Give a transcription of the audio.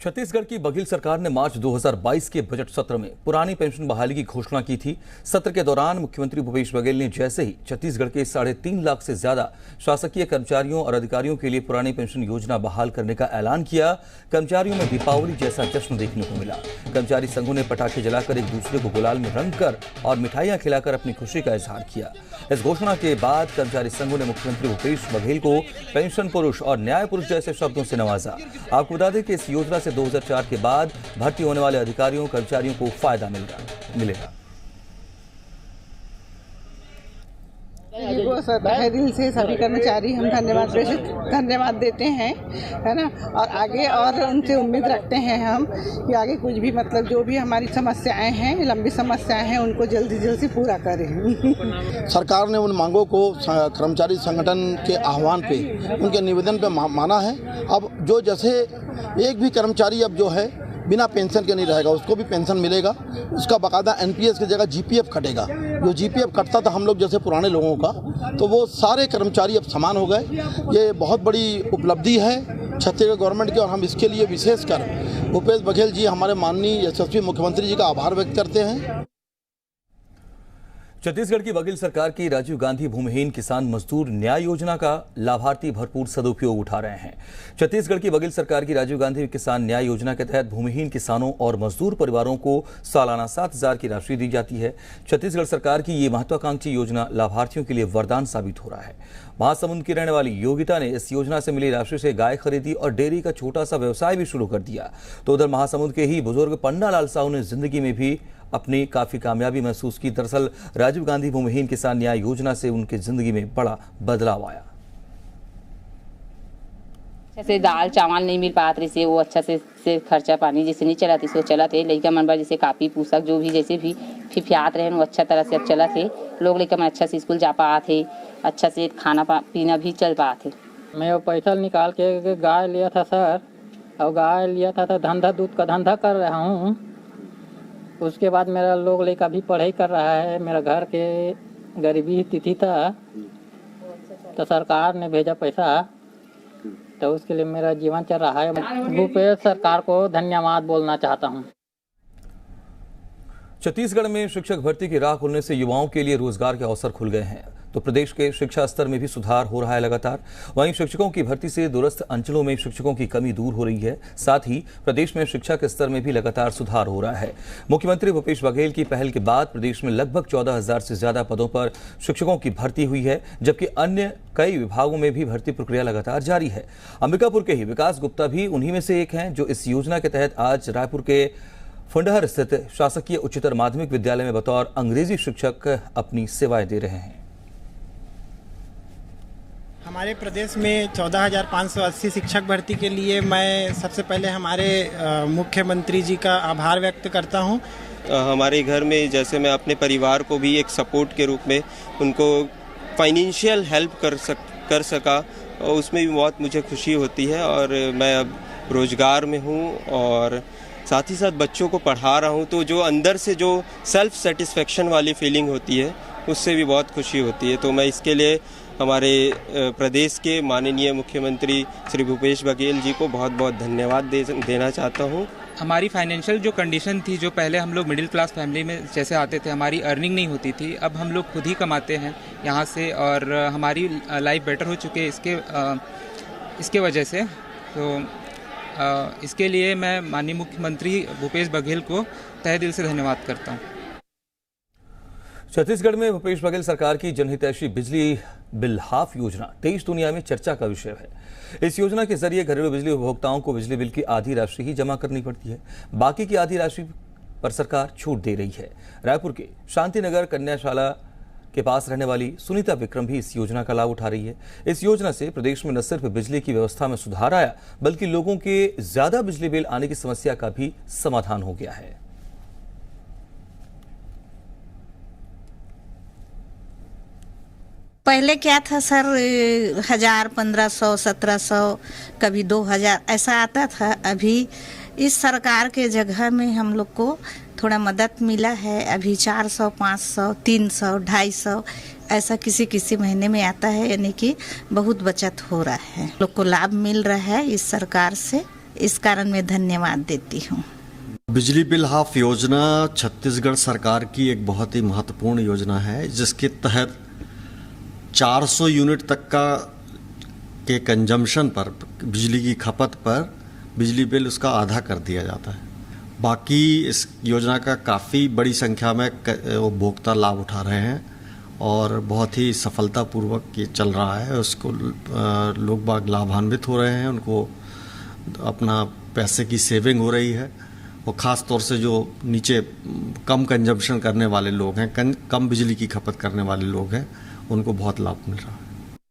छत्तीसगढ़ की बघेल सरकार ने मार्च 2022 के बजट सत्र में पुरानी पेंशन बहाली की घोषणा की थी। सत्र के दौरान मुख्यमंत्री भूपेश बघेल ने जैसे ही छत्तीसगढ़ के 3.5 लाख से ज्यादा शासकीय कर्मचारियों और अधिकारियों के लिए पुरानी पेंशन योजना बहाल करने का ऐलान किया, कर्मचारियों में दीपावली जैसा जश्न देखने को मिला। कर्मचारी संघों ने पटाखे जलाकर एक दूसरे को गुलाल में रंग कर और मिठाइयां खिलाकर अपनी खुशी का इजहार किया। इस घोषणा के बाद कर्मचारी संघों ने मुख्यमंत्री भूपेश बघेल को पेंशन पुरुष और न्याय पुरुष जैसे शब्दों से नवाजा। आपको बता दें कि इस योजना से 2004 के बाद भर्ती होने वाले अधिकारियों कर्मचारियों को फायदा मिलेगा। तहे दिल से सभी कर्मचारी हम धन्यवाद देते हैं, है ना। और आगे और उनसे उम्मीद रखते हैं हम कि आगे कुछ भी मतलब जो भी हमारी समस्याएं हैं, लंबी समस्याएं हैं, उनको जल्दी जल्दी पूरा करें। सरकार ने उन मांगों को कर्मचारी संगठन के आह्वान पे, उनके निवेदन पे माना है। अब जो जैसे एक भी कर्मचारी अब जो है बिना पेंशन के नहीं रहेगा, उसको भी पेंशन मिलेगा। उसका बाकायदा एनपीएस की जगह जीपीएफ कटेगा। जो जीपीएफ कटता था हम लोग जैसे पुराने लोगों का, तो वो सारे कर्मचारी अब समान हो गए। ये बहुत बड़ी उपलब्धि है छत्तीसगढ़ गवर्नमेंट की, और हम इसके लिए विशेषकर भूपेश बघेल जी, हमारे माननीय यशस्वी मुख्यमंत्री जी का आभार व्यक्त करते हैं। छत्तीसगढ़ की बघेल सरकार की राजीव गांधी भूमिहीन किसान मजदूर न्याय योजना का लाभार्थी भरपूर सदुपयोग उठा रहे हैं। छत्तीसगढ़ की बघेल सरकार की राजीव गांधी किसान न्याय योजना के तहत भूमिहीन किसानों और मजदूर परिवारों को सालाना 7,000 की राशि दी जाती है। छत्तीसगढ़ सरकार की ये महत्वाकांक्षी योजना लाभार्थियों के लिए वरदान साबित हो रहा है। महासमुंद की रहने वाली योगिता ने इस योजना से मिली राशि से गाय खरीदी और डेयरी का छोटा सा व्यवसाय भी शुरू कर दिया। तो उधर महासमुंद के ही बुजुर्ग पन्ना लाल साहू ने जिंदगी में भी अपनी काफी कामयाबी महसूस की। दरअसल राजीव गांधी भूमिहीन किसान न्याय योजना से उनकी जिंदगी में बड़ा बदलाव आया। जैसे दाल चावल नहीं मिल पाते से वो अच्छा से खर्चा पानी जैसे नहीं चला थे, सो चला थे। लड़का मन पर जैसे कापी पुस्तक जो भी जैसे भी फिफियात रहे वो अच्छा तरह से अब चला थे। लोग लड़का मन अच्छा से स्कूल जा पाते, अच्छा से खाना पीना भी चल पाते। मैं वो पैसा निकाल के गाय लिया था सर, और गाय लिया था तो धंधा दूध का धंधा कर रहा हूँ। उसके बाद मेरा लोग लड़का भी पढ़ाई कर रहा है। मेरा घर के गरीबी स्थिति था, तो सरकार ने भेजा पैसा, तो उसके लिए मेरा जीवन चल रहा है। भूपेश सरकार को धन्यवाद बोलना चाहता हूँ। छत्तीसगढ़ में शिक्षक भर्ती की राह खुलने से युवाओं के लिए रोजगार के अवसर खुल गए हैं, तो प्रदेश के शिक्षा स्तर में भी सुधार हो रहा है लगातार। वहीं शिक्षकों की भर्ती से दूरस्थ अंचलों में शिक्षकों की कमी दूर हो रही है। साथ ही प्रदेश में शिक्षा के स्तर में भी लगातार सुधार हो रहा है। मुख्यमंत्री भूपेश बघेल की पहल के बाद प्रदेश में लगभग 14,000 से ज्यादा पदों पर शिक्षकों की भर्ती हुई है, जबकि अन्य कई विभागों में भी भर्ती प्रक्रिया लगातार जारी है। अंबिकापुर के ही विकास गुप्ता भी उन्हीं में से एक हैं, जो इस योजना के तहत आज रायपुर के फुंडहर स्थित शासकीय उच्चतर माध्यमिक विद्यालय में बतौर अंग्रेजी शिक्षक अपनी सेवाएं दे रहे हैं। हमारे प्रदेश में 14,580 शिक्षक भर्ती के लिए मैं सबसे पहले हमारे मुख्यमंत्री जी का आभार व्यक्त करता हूं। हमारे घर में जैसे मैं अपने परिवार को भी एक सपोर्ट के रूप में उनको फाइनेंशियल हेल्प कर सका, और उसमें भी बहुत मुझे खुशी होती है। और मैं अब रोजगार में हूं और साथ ही साथ बच्चों को पढ़ा रहा हूं, तो जो अंदर से जो सेल्फ सेटिस्फेक्शन वाली फीलिंग होती है, उससे भी बहुत खुशी होती है। तो मैं इसके लिए हमारे प्रदेश के माननीय मुख्यमंत्री श्री भूपेश बघेल जी को बहुत बहुत धन्यवाद देना चाहता हूं। हमारी फाइनेंशियल जो कंडीशन थी, जो पहले हम लोग मिडिल क्लास फैमिली में जैसे आते थे, हमारी अर्निंग नहीं होती थी, अब हम लोग खुद ही कमाते हैं यहाँ से, और हमारी लाइफ बेटर हो चुके हैं इसके वजह से। तो इसके लिए मैं माननीय मुख्यमंत्री भूपेश बघेल को तहे दिल से धन्यवाद करता हूँ। छत्तीसगढ़ में भूपेश बघेल सरकार की जनहितैषी बिजली बिल हाफ योजना देश दुनिया में चर्चा का विषय है। इस योजना के जरिए घरेलू बिजली उपभोक्ताओं को बिजली बिल की आधी राशि ही जमा करनी पड़ती है, बाकी की आधी राशि पर सरकार छूट दे रही है। रायपुर के शांतिनगर कन्याशाला के पास रहने वाली सुनीता विक्रम भी इस योजना का लाभ उठा रही है। इस योजना से प्रदेश में न सिर्फ बिजली की व्यवस्था में सुधार आया, बल्कि लोगों के ज्यादा बिजली बिल आने की समस्या का भी समाधान हो गया है। पहले क्या था सर, 1,000, 1,500, 1,700, कभी 2,000 ऐसा आता था। अभी इस सरकार के जगह में हम लोग को थोड़ा मदद मिला है। अभी 400, 500, 300, 250 ऐसा किसी महीने में आता है, यानी कि बहुत बचत हो रहा है। लोग को लाभ मिल रहा है इस सरकार से। इस कारण मैं धन्यवाद देती हूँ। बिजली बिल हाफ योजना छत्तीसगढ़ सरकार की एक बहुत ही महत्वपूर्ण योजना है, जिसके तहत 400 यूनिट तक के कंजम्पशन पर, बिजली की खपत पर बिजली बिल उसका आधा कर दिया जाता है। बाकी इस योजना का काफ़ी बड़ी संख्या में उपभोक्ता लाभ उठा रहे हैं और बहुत ही सफलतापूर्वक ये चल रहा है। उसको लोग बाग लाभान्वित हो रहे हैं, उनको अपना पैसे की सेविंग हो रही है और ख़ास तौर से जो नीचे कम कंजम्पशन करने वाले लोग हैं, कम बिजली की खपत करने वाले लोग हैं, उनको बहुत लाभ मिल रहा है।